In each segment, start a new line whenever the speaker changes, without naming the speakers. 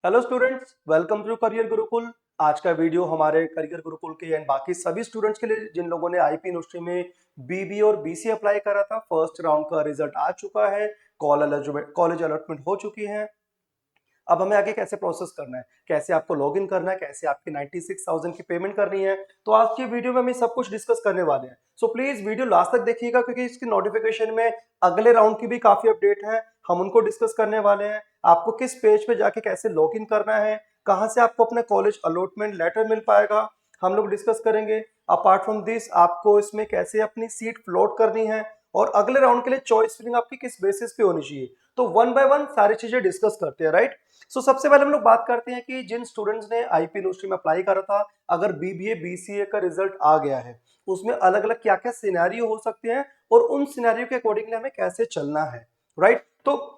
Hello students, welcome to career Gurukul. आज का video हमारे करियर गुरुकुल के एंड बाकी सभी स्टूडेंट्स के लिए जिन लोगों ने आईपी यूनिवर्सिटी में बीबी और बीसी अप्लाई करा था। फर्स्ट राउंड का रिजल्ट आ चुका है, कॉलेज अलॉटमेंट हो चुकी है। अब हमें आगे कैसे प्रोसेस करना है, कैसे आपको लॉगिन करना है, कैसे आपकी 96,000 की पेमेंट करनी है, तो आज की वीडियो में हम ये सब कुछ डिस्कस करने वाले हैं। सो प्लीज वीडियो लास्ट तक देखिएगा क्योंकि इसकी नोटिफिकेशन में अगले राउंड की भी काफी अपडेट है, हम उनको डिस्कस करने वाले हैं। आपको किस पेज पे जाके कैसे लॉगिन करना है, कहाँ से आपको अपना कॉलेज अलॉटमेंट लेटर मिल पाएगा, हम लोग डिस्कस करेंगे। अपार्ट फ्रॉम दिस आपको इसमें कैसे अपनी सीट फ्लोट करनी है और अगले राउंड के लिए चॉइस फिलिंग आपकी किस बेसिस पे होनी चाहिए, तो वन बाय वन सारी चीजें डिस्कस करते हैं, राइट। सबसे पहले हम लोग बात करते हैं कि जिन स्टूडेंट्स ने आईपी यूनिवर्सिटी में अप्लाई करा था, अगर बीबीए बीसीए का रिजल्ट आ गया है, उसमें अलग अलग क्या क्या सिनेरियो हो सकते हैं और उन सिनेरियो के अकॉर्डिंगली हमें कैसे चलना है, राइट। तो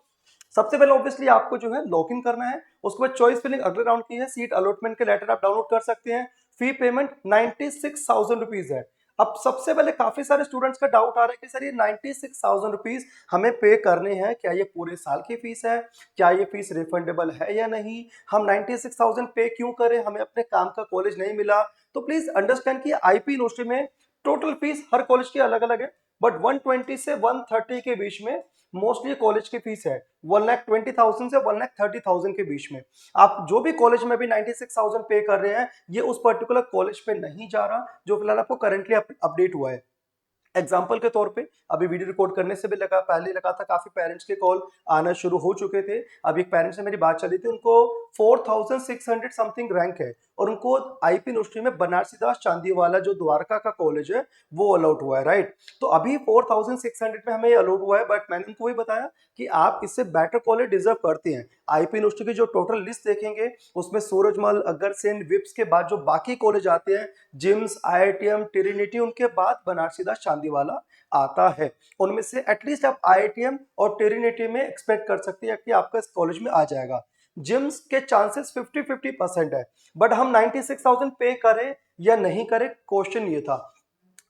सबसे पहले ऑब्वियसली आपको जो है लॉग इन करना है, उसके बाद चॉइस फिलिंग अगले राउंड की है, सीट अलॉटमेंट के लेटर आप डाउनलोड कर सकते हैं। फी पेमेंट 96,000 रुपीज है। अब सबसे पहले काफी सारे स्टूडेंट्स का डाउट आ रहा है कि सर ये 96,000 रुपीज हमें पे करने हैं, क्या ये पूरे साल की फीस है, क्या ये फीस रिफंडेबल है या नहीं, हम 96,000 पे क्यों करें, हमें अपने काम का कॉलेज नहीं मिला। तो प्लीज अंडरस्टैंड कि आईपी यूनिवर्सिटी में टोटल फीस हर कॉलेज की अलग अलग है, बट 120 से 130 के बीच में मोस्टली कॉलेज की फीस है। 1,20,000 से 1,30,000 के बीच में आप जो भी कॉलेज में भी 96,000 पे कर रहे हैं, ये उस पर्टिकुलर कॉलेज पे नहीं जा रहा जो फिलहाल आपको करंटली अपडेट हुआ है। एग्जाम्पल के तौर पे अभी वीडियो रिकॉर्ड करने से भी पहले लगा था, काफी पेरेंट्स के कॉल आना शुरू हो चुके थे। अभी एक पेरेंट्स से मेरी बात चली थी, उनको 4,600 समथिंग रैंक है और उनको आईपी यूनिवर्सिटी में बनारसीदास चांदीवाला जो द्वारका का कॉलेज है वो अलॉट हुआ है, राइट। तो अभी 4,600 में हमें अलॉट हुआ है, बट मैंने उनको वही बताया कि आप इससे बेटर कॉलेज डिजर्व करते हैं। आईपी यूनिवर्सिटी की जो टोटल लिस्ट देखेंगे उसमें सूरजमल, अग्रसेन, विप्स के बाद जो बाकी कॉलेज आते हैं, जिम्स, आईआईटीएम, ट्रिनिटी, उनके बाद बनारसीदास चांदीवाला आता है। उनमें से एटलीस्ट आप आईआईटीएम और ट्रिनिटी में एक्सपेक्ट कर सकते हैं कि आपका इस कॉलेज में आ जाएगा। जिम्स के चांसेस 50-50% है, बट हम 96,000 पे करें या नहीं करें, क्वेश्चन ये था।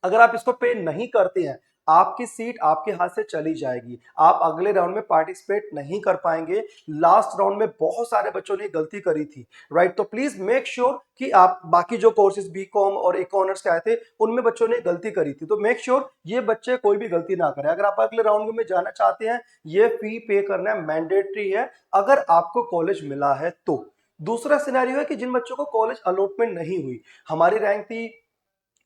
अगर आप इसको पे नहीं करते हैं, आपकी सीट आपके हाथ से चली जाएगी, आप अगले राउंड में पार्टिसिपेट नहीं कर पाएंगे। लास्ट राउंड में बहुत सारे बच्चों ने गलती करी थी, राइट। तो प्लीज मेक श्योर कि आप बाकी जो कोर्सेज बीकॉम और इकोनॉमिक्स के आए थे उनमें बच्चों ने गलती करी थी, तो मेक श्योर ये बच्चे कोई भी गलती ना करें। अगर आप अगले राउंड में जाना चाहते हैं, ये फी पे करना मैंडेटरी है अगर आपको कॉलेज मिला है तो। दूसरा सिनेरियो है कि जिन बच्चों को कॉलेज अलॉटमेंट नहीं हुई, हमारी रैंक थी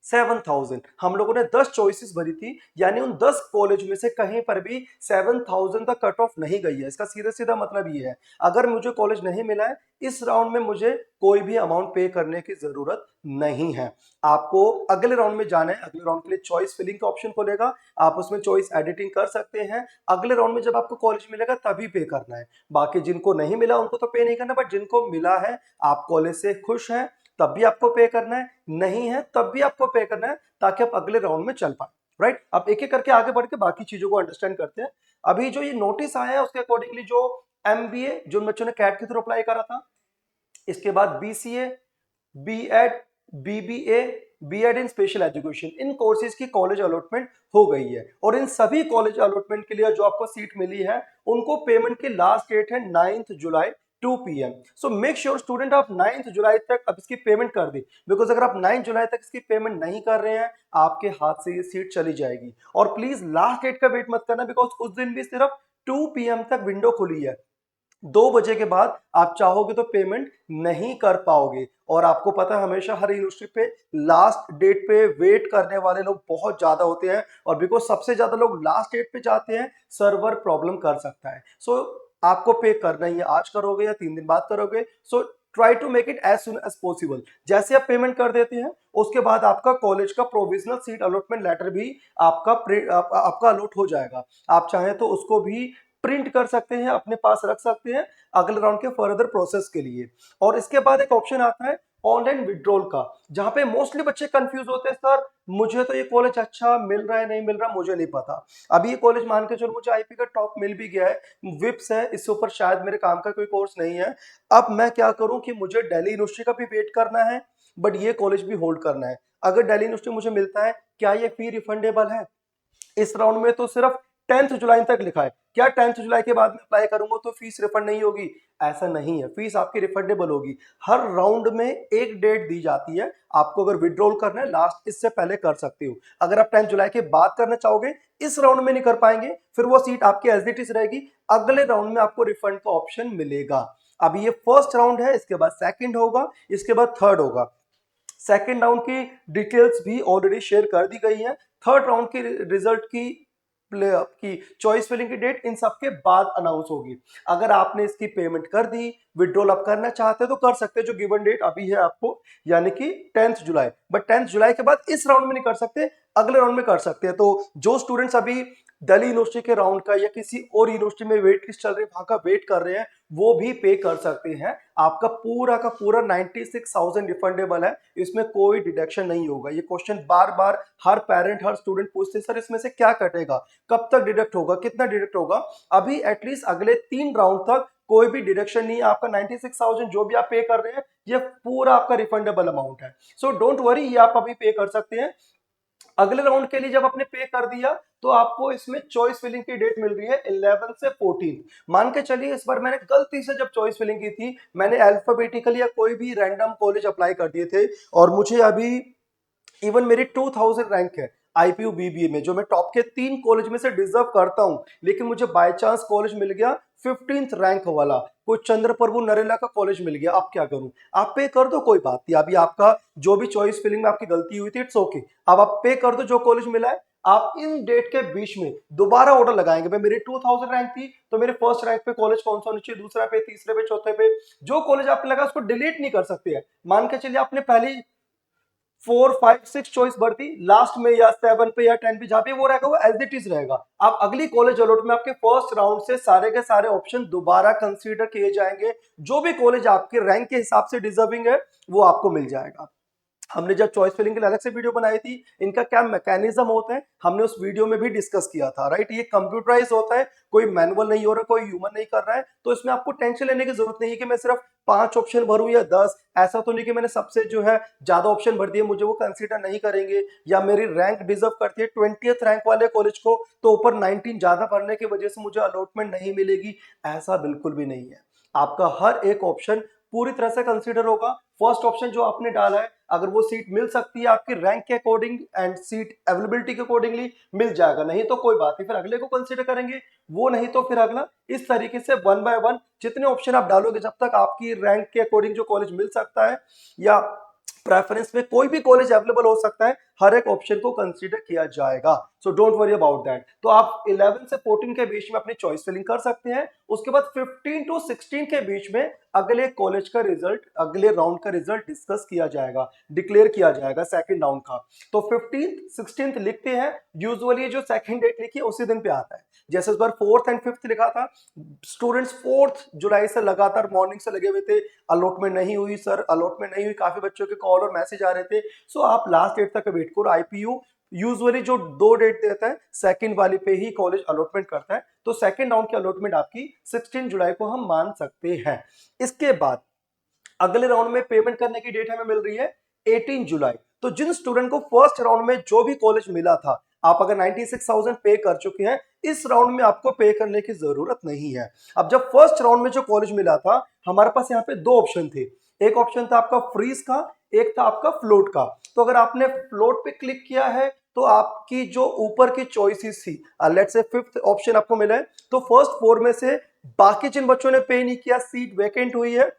7,000, हम लोगों ने 10 चॉइसेस भरी थी, यानी उन 10 कॉलेज में से कहीं पर भी 7,000 तक कट ऑफ नहीं गई है। इसका सीधा सीधा मतलब ये है, अगर मुझे कॉलेज नहीं मिला है इस राउंड में, मुझे कोई भी अमाउंट पे करने की जरूरत नहीं है। आपको अगले राउंड में जाना है, अगले राउंड के लिए चॉइस फिलिंग का ऑप्शन खुलेगा, आप उसमें चॉइस एडिटिंग कर सकते हैं। अगले राउंड में जब आपको कॉलेज मिलेगा तभी पे करना है। बाकी जिनको नहीं मिला उनको तो पे नहीं करना, बट जिनको मिला है, आप कॉलेज से खुश हैं, तब भी आपको पे करना है, नहीं है तब भी आपको पे करना है, ताकि आप अगले राउंड में चल पाए, राइट। अब एक एक करके आगे बढ़ के बाकी चीजों को अंडरस्टैंड करते हैं। अभी जो ये नोटिस आया है उसके अकॉर्डिंगली जो एमबीए जो बच्चों ने कैट के थ्रू अप्लाई करा था, इसके बाद बीसीए, बीएड, बीबीए, बीएड इन स्पेशल एजुकेशन, इन कोर्सेज की कॉलेज अलॉटमेंट हो गई है और इन सभी कॉलेज अलॉटमेंट के लिए जो आपको सीट मिली है उनको पेमेंट की लास्ट डेट है 9 जुलाई 2 PM। So make sure student आप 9 जुलाई तक अब इसकी पेमेंट कर दी, बिकॉज अगर आप 9 जुलाई तक इसकी पेमेंट नहीं कर रहे हैं, आपके हाथ से ये सीट चली जाएगी। और प्लीज लास्ट डेट का वेट मत करना, बिकॉज उस दिन भी सिर्फ 2 PM तक विंडो खुली है। 2 बजे के बाद आप चाहोगे तो पेमेंट नहीं कर पाओगे। और आपको पता है हमेशा हर यूनिवर्सिटी पे लास्ट डेट पे वेट करने वाले लोग बहुत ज्यादा होते हैं, और बिकॉज सबसे ज्यादा लोग लास्ट डेट पे जाते हैं, सर्वर प्रॉब्लम कर सकता है। सो आपको पे करना ही है, आज करोगे या 3 दिन बाद करोगे, so try to make it as soon as possible. जैसे आप पेमेंट कर देते हैं उसके बाद आपका कॉलेज का प्रोविजनल सीट अलॉटमेंट लेटर भी आपका अलॉट हो जाएगा। आप चाहें तो उसको भी प्रिंट कर सकते हैं, अपने पास रख सकते हैं अगले राउंड के फर्दर प्रोसेस के लिए। और इसके बाद एक ऑप्शन आता है ऑनलाइन विड्रॉल का, जहां पे मोस्टली बच्चे कंफ्यूज होते हैं, सर मुझे तो ये कॉलेज अच्छा मिल रहा है, नहीं मिल रहा, मुझे नहीं पता। अभी ये कॉलेज मान के चलो मुझे आईपी का टॉप मिल भी गया है, विप्स है, इससे ऊपर शायद मेरे काम का कोई कोर्स नहीं है। अब मैं क्या करूं कि मुझे दिल्ली यूनिवर्सिटी का भी वेट करना है, बट ये कॉलेज भी होल्ड करना है। अगर दिल्ली यूनिवर्सिटी मुझे मिलता है, क्या ये फी रिफंडेबल है? इस राउंड में तो सिर्फ 10th जुलाई तक लिखा है। क्या 10th जुलाई के बाद में अप्लाई करूंगा तो फीस रिफंड नहीं होगी? ऐसा नहीं है, फीस आपकी रिफंडेबल होगी। हर राउंड में एक डेट दी जाती है, आपको अगर विड्रॉल करना है लास्ट इससे पहले कर सकते हो। अगर आप 10 जुलाई के बाद करना चाहोगे, इस राउंड में नहीं कर पाएंगे, फिर वो सीट आपकी एज इट इज रहेगी, अगले राउंड में आपको रिफंड का ऑप्शन मिलेगा। अभी ये फर्स्ट राउंड है, इसके बाद सेकंड होगा, इसके बाद थर्ड होगा। सेकंड राउंड की डिटेल्स भी ऑलरेडी शेयर कर दी गई है। थर्ड राउंड की रिजल्ट की चॉइस फिलिंग की डेट इन सब के बाद अनाउंस होगी। अगर आपने इसकी पेमेंट कर दी, विड्रॉल आप करना चाहते हैं तो कर सकते हैं, जो गिवन डेट अभी है आपको, यानी कि 10th जुलाई। बट 10th जुलाई के बाद इस राउंड में नहीं कर सकते, अगले राउंड में कर सकते हैं। तो जो स्टूडेंट्स अभी दिल्ली यूनिवर्सिटी के राउंड का या किसी और यूनिवर्सिटी में वेट लिस्ट चल रही है वहां का वेट कर रहे हैं, वो भी पे कर सकते हैं। आपका पूरा का पूरा 96,000 रिफंडेबल है, इसमें कोई डिडक्शन नहीं होगा। ये क्वेश्चन बार बार हर पेरेंट हर स्टूडेंट पूछते हैं, सर इसमें से क्या कटेगा, कब तक डिडक्ट होगा, कितना डिडक्ट होगा? अभी एटलीस्ट अगले 3 राउंड तक कोई भी डिडक्शन नहीं है। आपका 96,000 जो भी आप पे कर रहे हैं, ये पूरा आपका रिफंडेबल अमाउंट है। सो डोंट वरी, ये आप अभी पे कर सकते हैं। अगले राउंड के लिए जब आपने पे कर दिया तो आपको इसमें चॉइस फिलिंग की डेट मिल रही है 11 से 14। मान के चलिए इस बार मैंने गलती से जब चॉइस फिलिंग की थी, मैंने अल्फाबेटिकली या कोई भी रैंडम कॉलेज अप्लाई कर दिए थे, और मुझे अभी इवन मेरी 2000 रैंक है आईपीयू बीबीए में, जो मैं टॉप के 3 कॉलेज में से डिजर्व करता हूं, लेकिन मुझे बाय चांस कॉलेज मिल गया 15th रैंक वाला, कोई चंद्रप्रभु नरेला का कॉलेज मिल गया। आप क्या करूं? आप पे कर दो, कोई बात नहीं। अभी आपका जो भी चॉइस फिलिंग में आपकी गलती हुई थी, इट्स ओके। अब आप पे कर दो जो कॉलेज मिला है। आप इन डेट के बीच में दोबारा ऑर्डर लगाएंगे, भाई मेरी 2000 रैंक थी तो मेरे फर्स्ट रैंक पे कॉलेज कौन सा होना चाहिए, दूसरा पे, तीसरे पे, चौथे पे, जो कॉलेज आपको लगा उसको डिलीट नहीं कर सकते हैं। मान के चलिए आपने पहले 4, 5, 6 चॉइस भर दी, लास्ट में या 7 पे या 10 पे जहां पे वो रहेगा वो एज इट इज रहेगा। आप अगली कॉलेज अलॉट में आपके फर्स्ट राउंड से सारे के सारे ऑप्शन दोबारा कंसीडर किए जाएंगे। जो भी कॉलेज आपके रैंक के हिसाब से डिजर्विंग है वो आपको मिल जाएगा। हमने जब चॉइस फिलिंग के लिए अलग से वीडियो बनाई थी, इनका क्या मैकेनिज्म होता है हमने उस वीडियो में भी डिस्कस किया था, राइट। ये कंप्यूटराइज होता है, कोई मैनुअल नहीं हो रहा, कोई ह्यूमन नहीं कर रहा है, तो इसमें आपको टेंशन लेने की जरूरत नहीं है कि मैं सिर्फ 5 ऑप्शन भरूं या 10। ऐसा तो नहीं कि मैंने सबसे जो है ज्यादा ऑप्शन भर दिए, मुझे वो कंसीडर नहीं करेंगे, या मेरी रैंक डिजर्व करती है 20th रैंक वाले कॉलेज को, तो ऊपर 19 ज्यादा भरने की वजह से मुझे अलॉटमेंट नहीं मिलेगी। ऐसा बिल्कुल भी नहीं है। आपका हर एक ऑप्शन पूरी तरह से कंसीडर होगा। फर्स्ट ऑप्शन जो आपने डाला है, अगर वो सीट मिल सकती है आपकी रैंक के अकॉर्डिंग एंड सीट अवेलेबिलिटी के अकॉर्डिंगली, मिल जाएगा, नहीं तो कोई बात नहीं, फिर अगले को कंसीडर करेंगे, वो नहीं तो फिर अगला। इस तरीके से 1 बाय 1 जितने ऑप्शन आप डालोगे, जब तक आपकी रैंक के अकॉर्डिंग जो कॉलेज मिल सकता है या प्रेफरेंस में कोई भी कॉलेज अवेलेबल हो सकता है, हर एक ऑप्शन को कंसीडर किया जाएगा। So don't worry about that. तो आप 11 से 14 के बीच में अपनी चॉइस फिलिंग कर सकते हैं। उसके बाद 15 टू 16 के बीच में अगले कॉलेज का रिजल्ट, अगले राउंड का रिजल्ट डिस्कस किया जाएगा, डिक्लेयर किया जाएगा सेकंड राउंड का। तो 15th 16th लिखते हैं, यूजुअली जो सेकंड डेट लिखी है उसी दिन पे आता है। जैसे इस बार 4th एंड 5th लिखा था, स्टूडेंट्स 4th जुलाई से लगातार मॉर्निंग से लगे हुए थे, अलॉटमेंट नहीं हुई सर, अलॉटमेंट नहीं हुई, काफी बच्चों के कॉल और मैसेज आ रहे थे। सो आप लास्ट डेट तक वेट करो। आईपीयू यूजुअली जो 2 डेट देता है, सेकंड वाली पे ही कॉलेज अलॉटमेंट करता है, तो सेकंड राउंड की अलॉटमेंट आपकी 16 जुलाई को हम मान सकते हैं। इसके बाद अगले राउंड में पेमेंट करने की डेट हमें मिल रही है 18 जुलाई। तो जिन स्टूडेंट को फर्स्ट राउंड में जो भी कॉलेज मिला था, आप अगर 96,000 पे कर चुके हैं, इस राउंड में आपको पे करने की जरूरत नहीं है। अब जब फर्स्ट राउंड में जो कॉलेज मिला था, हमारे पास यहाँ पे 2 ऑप्शन थे। एक ऑप्शन था आपका फ्रीज का, एक था आपका फ्लोट का। तो अगर आपने फ्लोट पे क्लिक किया है तो आपकी जो ऊपर की चॉइसेस थी, लेट्स से 5th ऑप्शन आपको मिला है, तो फर्स्ट 4 में से बाकी जिन बच्चों ने पे नहीं किया, सीट वैकेंट हुई है,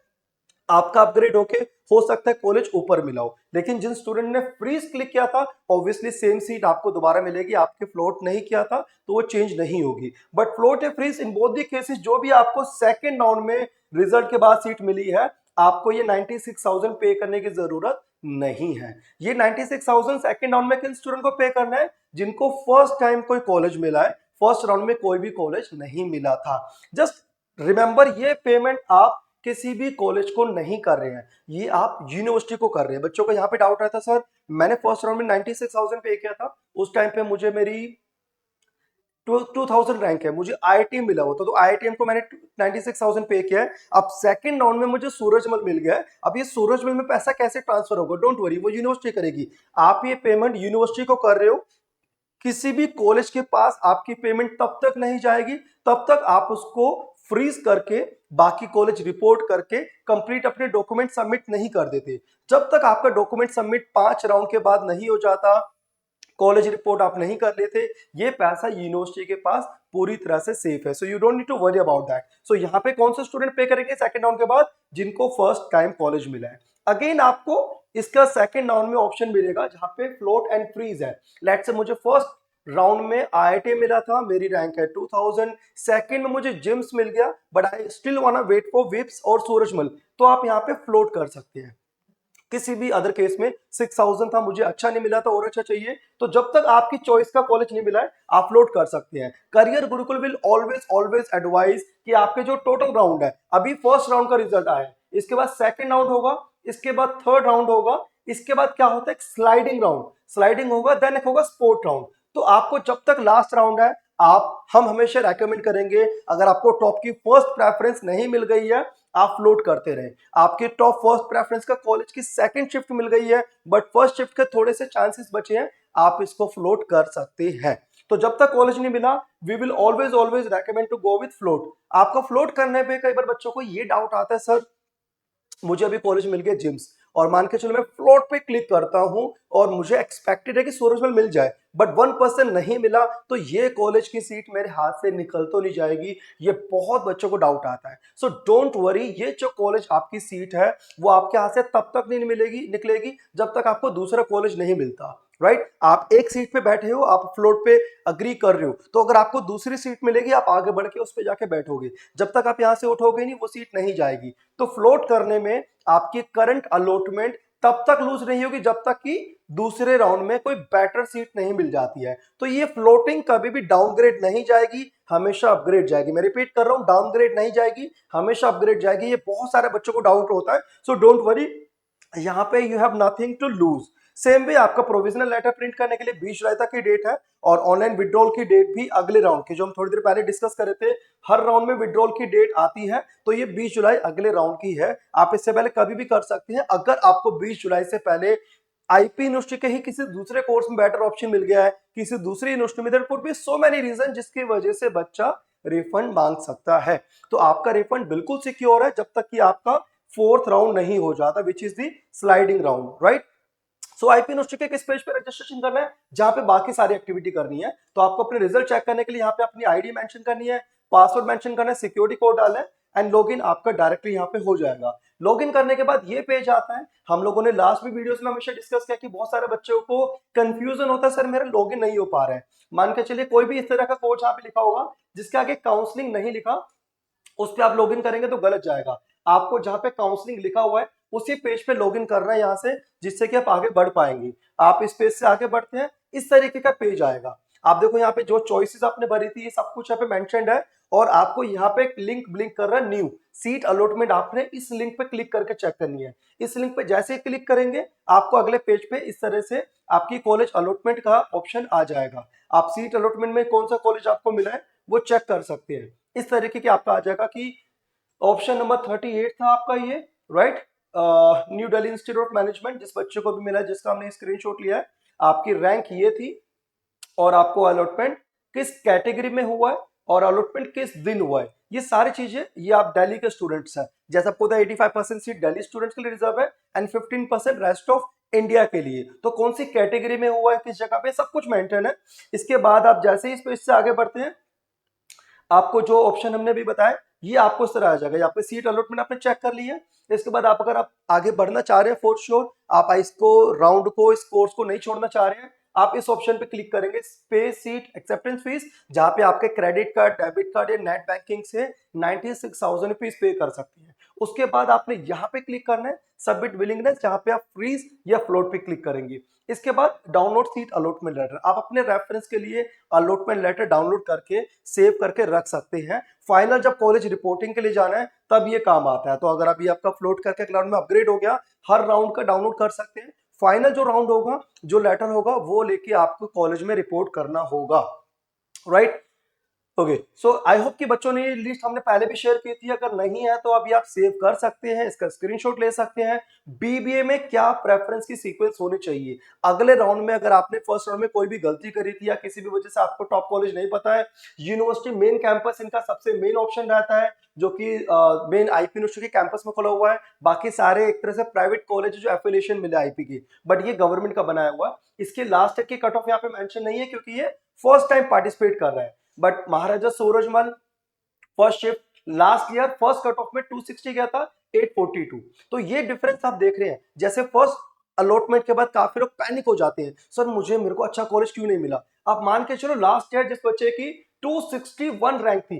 आपका अपग्रेड होके हो सकता है कॉलेज ऊपर मिला हो। लेकिन जिन स्टूडेंट ने फ्रीज क्लिक किया था, ऑब्वियसली सेम सीट आपको दोबारा मिलेगी। आपके फ्लोट नहीं किया था तो वो चेंज नहीं होगी। बट फ्लोट या freeze, in both the cases जो भी आपको सेकंड राउंड में रिजल्ट के बाद सीट मिली है, आपको ये 96,000 पे करने की जरूरत नहीं है। ये 96,000 सेकंड राउंड में किन स्टूडेंट को पे करना है? जिनको फर्स्ट टाइम कोई कॉलेज मिला है, फर्स्ट राउंड में कोई भी कॉलेज नहीं मिला था। जस्ट रिमेंबर, ये पेमेंट आप किसी भी कॉलेज को नहीं कर रहे हैं, ये आप यूनिवर्सिटी को कर रहे हैं। बच्चों को यहाँ पे डाउट रहता, सर मैंने फर्स्ट राउंड में 96,000 पे किया था, उस टाइम पे मुझे मेरी 2000 रैंक है, मुझे आईआईटी मिला होता, तो आईआईटीएम को मैंने 96,000 पे किया है। अब सेकंड राउंड में मुझे सूरजमल मिल गया है, अब ये सूरजमल में पैसा कैसे ट्रांसफर होगा? डोंट वरी, वो यूनिवर्सिटी करेगी। आप ये पेमेंट यूनिवर्सिटी को कर रहे हो, किसी भी कॉलेज के पास आपकी पेमेंट तब तक नहीं जाएगी तब तक आप उसको फ्रीज करके बाकी कॉलेज रिपोर्ट करके कंप्लीट अपने डॉक्यूमेंट सबमिट नहीं कर देते। जब तक आपका डॉक्यूमेंट सबमिट 5 राउंड के बाद नहीं हो जाता, कॉलेज रिपोर्ट आप नहीं कर लेते, ये पैसा यूनिवर्सिटी के पास पूरी तरह से सेफ है। So you don't need to worry about that. So यहाँ पे कौन से स्टूडेंट पे करेंगे सेकंड राउंड के बाद? जिनको फर्स्ट टाइम कॉलेज मिला है। अगेन आपको इसका सेकंड राउंड में ऑप्शन मिलेगा जहां पे फ्लोट एंड फ्रीज है। लेट्स से मुझे फर्स्ट राउंड में आईआईटी मिला था, मेरी रैंक है 2000, सेकंड में मुझे जिम्स मिल गया, but I still want wait for VIPS और सूरजमल, तो आप यहाँ पे फ्लोट कर सकते हैं। किसी भी अदर केस में 6000 था, मुझे अच्छा नहीं मिला था और अच्छा चाहिए, तो जब तक आपकी चॉइस का कॉलेज नहीं मिला है आप फ्लोट कर सकते हैं। Career Gurukul will always always advise कि आपके जो टोटल राउंड है, अभी फर्स्ट राउंड का रिजल्ट आया है, इसके बाद सेकंड राउंड होगा, इसके बाद थर्ड राउंड होगा, इसके बाद क्या होता है स्लाइडिंग राउंड, स्लाइडिंग होगा, देन एक होगा स्पोर्ट राउंड। तो आपको जब तक लास्ट राउंड है हम हमेशा रेकमेंड करेंगे, अगर आपको टॉप की फर्स्ट प्रेफरेंस नहीं मिल गई है आप फ्लोट करते रहे। आपके टॉप फर्स्ट प्रेफरेंस का कॉलेज की सेकंड शिफ्ट मिल गई है बट फर्स्ट शिफ्ट के थोड़े से चांसेस बचे हैं, आप इसको फ्लोट कर सकते हैं। तो जब तक कॉलेज नहीं मिला we will always always recommend to go with float. आपका फ्लोट करने पे कई बार बच्चों को ये डाउट आता है, सर मुझे अभी कॉलेज मिल गया जिम्स और मान के चलो मैं फ्लोट पे क्लिक करता हूं और मुझे एक्सपेक्टेड है कि सूरजमल मिल जाए बट 1% नहीं मिला, तो ये कॉलेज की सीट मेरे हाथ से निकल तो नहीं जाएगी, ये बहुत बच्चों को डाउट आता है। सो डोंट वरी, ये जो कॉलेज आपकी सीट है वो आपके हाथ से तब तक नहीं निकलेगी जब तक आपको दूसरा कॉलेज नहीं मिलता। राइट आप एक सीट पे बैठे हो, आप फ्लोट पे अग्री कर रहे हो, तो अगर आपको दूसरी सीट मिलेगी आप आगे बढ़ के उस पे जाके बैठोगे, जब तक आप यहां से उठोगे नहीं वो सीट नहीं जाएगी। तो फ्लोट करने में आपकी करंट अलॉटमेंट तब तक लूज नहीं होगी जब तक कि दूसरे राउंड में कोई बेटर सीट नहीं मिल जाती है। तो ये फ्लोटिंग कभी भी डाउनग्रेड नहीं जाएगी, हमेशा अपग्रेड जाएगी। मैं रिपीट कर रहा हूं, डाउनग्रेड नहीं जाएगी, हमेशा अपग्रेड जाएगी। ये बहुत सारे बच्चों को डाउट होता है, सो डोंट वरी, यहाँ पे you have nothing to lose. Same way आपका प्रोविजनल लेटर प्रिंट करने के लिए 20 जुलाई तक की डेट है और ऑनलाइन विड्रॉल की डेट भी अगले राउंड की, जो हम थोड़ी देर पहले डिस्कस कर रहे थे, हर राउंड में विड्रॉल की डेट आती है, तो ये 20 जुलाई अगले राउंड की है। आप इससे पहले कभी भी कर सकते हैं। अगर आपको 20 जुलाई से पहले आईपी यूनिवर्सिटी के ही किसी दूसरे कोर्स में बेटर ऑप्शन मिल गया है, किसी दूसरी यूनिवर्सिटी में, there could be so many reason जिसकी वजह से बच्चा रिफंड मांग सकता है। तो आपका रिफंड बिल्कुल सिक्योर है जब तक कि आपका फोर्थ राउंड नहीं हो जाता, which is the sliding round. Right, so IP university के किस पेज पे रजिस्ट्रेशन करना है? जहां पे बाकी सारी एक्टिविटी करनी है। तो आपको अपने रिजल्ट चेक करने के लिए यहाँ पे अपनी आईडी मेंशन करनी है, पासवर्ड मेंशन करना है, सिक्योरिटी कोड डालना है एंड लॉगिन आपका डायरेक्टली यहाँ पे हो जाएगा। लॉगिन करने के बाद ये पेज आता है। हम लोगों ने लास्ट भी वीडियोस में हमेशा डिस्कस किया कि बहुत सारे बच्चों को कंफ्यूजन होता है, सर मेरा लॉगिन नहीं हो पा रहा है। मान के चलिए कोई भी इस तरह का कोड यहाँ पे लिखा होगा जिसके आगे काउंसलिंग नहीं लिखा, उस पर आप लॉगिन करेंगे तो गलत जाएगा। आपको जहां पे काउंसलिंग लिखा हुआ है उसी पेज पे लॉगिन करना है यहाँ से, जिससे कि आप आगे बढ़ पाएंगे। आप इस पेज से आगे बढ़ते हैं, इस तरीके का पेज आएगा। आप देखो यहाँ पे जो चॉइसेस आपने भरी थी ये सब कुछ यहाँ पे मेंशन्ड है और आपको यहाँ पे एक लिंक ब्लिंक कर रहा है, न्यू सीट अलॉटमेंट। आपने इस लिंक पे क्लिक करके चेक करनी है। इस लिंक पे जैसे ही क्लिक करेंगे आपको अगले पेज पे इस तरह से आपकी कॉलेज अलॉटमेंट का ऑप्शन आ जाएगा। आप सीट अलॉटमेंट में कौन सा कॉलेज आपको मिला है वो चेक कर सकते हैं। इस तरीके की आपका आ जाएगा कि ऑप्शन नंबर 38 था आपका ये, right, new Delhi institute of management, जिस बच्चे को भी मिला है, जिसका हमने स्क्रीनशॉट लिया है, आपकी रैंक ये थी और आपको अलॉटमेंट किस कैटेगरी में हुआ है और अलॉटमेंट किस दिन हुआ है, ये सारी चीजें, ये आप दिल्ली के स्टूडेंट्स हैं। जैसा आपको 85% सीट दिल्ली स्टूडेंट्स के लिए रिजर्व है एंड 15% रेस्ट ऑफ इंडिया के लिए। तो कौन सी कैटेगरी में हुआ है, किस जगह पे, सब कुछ मेंटेन है। इसके बाद आप जैसे ही इस पेज से आगे बढ़ते हैं आपको जो ऑप्शन हमने भी बताया ये आपको इस तरह आ जाएगा। यहाँ पे सीट अलॉटमेंट आपने चेक कर ली है। इसके बाद आप अगर आप आगे बढ़ना चाह रहे हैं फॉर श्योर, आप इसको राउंड को, इस कोर्स को नहीं छोड़ना चाह रहे हैं, आप इस ऑप्शन पे क्लिक करेंगे पे सीट एक्सेप्टेंस फीस, जहां पे आपके क्रेडिट कार्ड, डेबिट कार्ड या नेट बैंकिंग से 96,000 रुपीज पे कर सकते हैं। उसके बाद आपने यहाँ पे क्लिक करना है सबमिट विलिंगनेस, जहां पे आप फ्रीज या फ्लोट पे क्लिक करेंगे। इसके बाद डाउनलोड सीट अलॉटमेंट लेटर, आप अपने रेफरेंस के लिए अलॉटमेंट लेटर डाउनलोड करके सेव करके रख सकते हैं। फाइनल जब कॉलेज रिपोर्टिंग के लिए जाना है तब ये काम आता है। तो अगर अभी आपका फ्लोट करके क्लाउड में अपग्रेड हो गया, हर राउंड का डाउनलोड कर सकते हैं। फाइनल जो राउंड होगा, जो लेटर होगा, वो लेके आपको कॉलेज में रिपोर्ट करना होगा। Right, okay, so I hope कि बच्चों ने ये लिस्ट हमने पहले भी शेयर की थी, अगर नहीं है तो अभी आप सेव कर सकते हैं, इसका स्क्रीनशॉट ले सकते हैं। बीबीए में क्या प्रेफरेंस की सीक्वेंस होनी चाहिए अगले राउंड में, अगर आपने फर्स्ट राउंड में कोई भी गलती करी थी या किसी भी वजह से आपको टॉप कॉलेज नहीं पता है, यूनिवर्सिटी मेन कैंपस इनका सबसे मेन ऑप्शन रहता है, जो कि मेन आईपी यूनिवर्सिटी के कैंपस में खुला हुआ है। बाकी सारे एक तरह से प्राइवेट कॉलेज जो एफिलिएशन मिले आईपी की, बट ये गवर्नमेंट का बनाया हुआ है। इसके लास्ट ईयर की कट ऑफ यहाँ पे मेंशन नहीं है क्योंकि ये फर्स्ट टाइम पार्टिसिपेट कर रहा है। But Maharaja Surajmal first shift last year first cut off में 260 गया था, 842। तो ये डिफरेंस आप देख रहे हैं। जैसे फर्स्ट अलॉटमेंट के बाद काफी लोग पैनिक हो जाते हैं, सर मेरे को अच्छा कॉलेज क्यों नहीं मिला। आप मान के चलो लास्ट ईयर जिस बच्चे की 261 रैंक थी,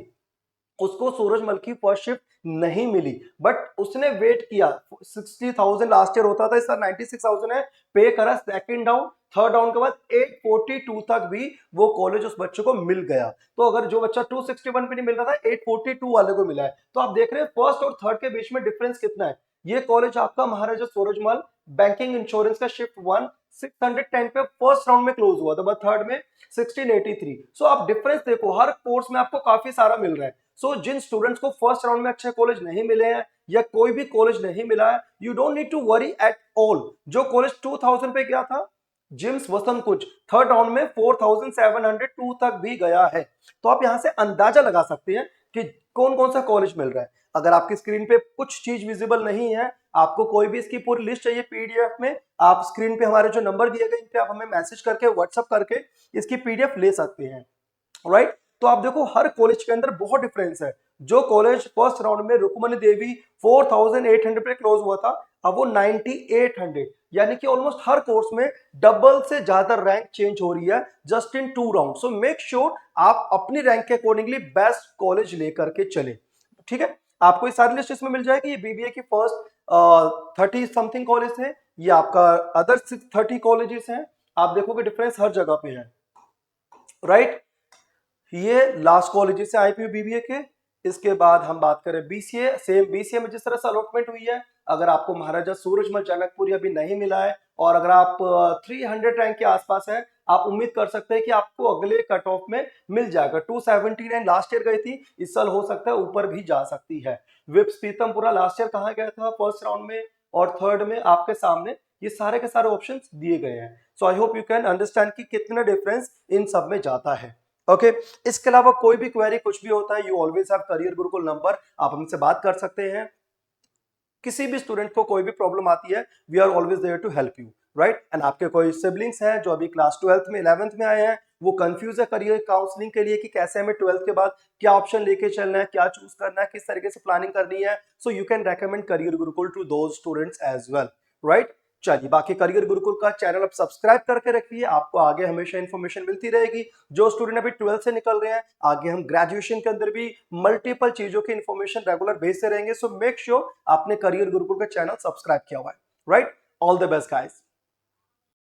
उसको सूरजमल की फर्स्ट शिफ्ट नहीं मिली, बट उसने वेट किया। 60,000 लास्ट ईयर होता था, इस बार 96,000 है, पे करा सेकंड राउंड, थर्ड राउंड के बाद 842 तक भी वो कॉलेज उस बच्चे को मिल गया। तो अगर जो बच्चा 261 पे नहीं मिल रहा था, 842 वाले को मिला है। तो आप देख रहे हैं फर्स्ट और थर्ड के बीच में डिफरेंस कितना है। ये कॉलेज आपका महाराजा सूरजमल बैंकिंग इंश्योरेंस का शिफ्ट 1 610 पे फर्स्ट राउंड में क्लोज हुआ था, बट थर्ड में 1683। सो आप डिफरेंस देखो, हर कोर्स में आपको काफी सारा मिल रहा है। सो जिन स्टूडेंट्स को फर्स्ट राउंड में अच्छे कॉलेज नहीं मिले हैं या कोई भी कॉलेज नहीं मिला है, you don't need to worry at all. जो कॉलेज 2000 पे गया था जिम्स वसंत कुंज, थर्ड राउंड में 4702 तक भी गया है। तो आप यहां से अंदाजा लगा सकते हैं कि कौन कौन सा कॉलेज मिल रहा है। अगर आपकी स्क्रीन पे कुछ चीज विजिबल नहीं है, आपको कोई भी इसकी पूरी लिस्ट चाहिए पीडीएफ में, आप स्क्रीन पे हमारे जो नंबर दिए गए इन पे आप हमें मैसेज करके व्हाट्सएप करके इसकी पीडीएफ ले सकते हैं, राइट। तो आप देखो हर कॉलेज के अंदर बहुत डिफरेंस है। जो कॉलेज फर्स्ट राउंड में रुक्मणी देवी 4800 पे क्लोज हुआ था, अब वो 9800, यानी कि ऑलमोस्ट हर कोर्स में डबल से ज्यादा रैंक चेंज हो रही है just in 2 round. So make sure आप अपनी रैंक के अकॉर्डिंगली बेस्ट कॉलेज लेकर के चले, ठीक है। आपको ये सारी लिस्ट इसमें मिल जाएगी। ये बीबीए की फर्स्ट 30 समथिंग कॉलेज है, ये आपका अदर 30 कॉलेजेस हैं। आप देखोगे डिफरेंस हर जगह पे है, राइट। ये लास्ट कॉलेजेस है आईपी बीबीए के। इसके बाद हम बात करें बीसीए, सेम बीसीए में जिस तरह से अलॉटमेंट हुई है, अगर आपको महाराजा सूरजमल चाणक्यपुरी अभी नहीं मिला है और अगर आप 300 रैंक के आसपास है, आप उम्मीद कर सकते हैं कि आपको अगले कट ऑफ में मिल जाएगा। 279 लास्ट ईयर गई थी, इस साल हो सकता है ऊपर भी जा सकती है। विप्स पीतमपुरा लास्ट ईयर कहाँ गया था, फर्स्ट राउंड में और थर्ड में आपके सामने ये सारे के सारे ऑप्शंस दिए गए हैं। So I hope you can understand कि कितना डिफरेंस इन सब में जाता है, ओके। इसके अलावा कोई भी क्वेरी कुछ भी होता है, you always have career Gurukul number, आप हमसे बात कर सकते हैं। किसी भी स्टूडेंट को कोई भी प्रॉब्लम आती है, we are always there to help you, right. And आपके कोई सिबलिंग्स हैं जो अभी क्लास 12th में 11th में आए हैं, वो कंफ्यूज है करियर काउंसलिंग के लिए कि कैसे हमें 12th के बाद क्या ऑप्शन लेके चलना है, क्या चूज करना है, किस तरीके से प्लानिंग करनी है। So you can recommend career Gurukul to those students as well, right. चलिए, बाकी करियर गुरुकुल का चैनल आप सब्सक्राइब करके रखिए, आपको आगे हमेशा इन्फॉर्मेशन मिलती रहेगी। जो स्टूडेंट अभी 12th से निकल रहे हैं, आगे हम ग्रेजुएशन के अंदर भी मल्टीपल चीजों की इन्फॉर्मेशन रेगुलर भेजते रहेंगे। सो मेक श्योर आपने करियर गुरुकुल का चैनल सब्सक्राइब किया हुआ है, right. All the best guys.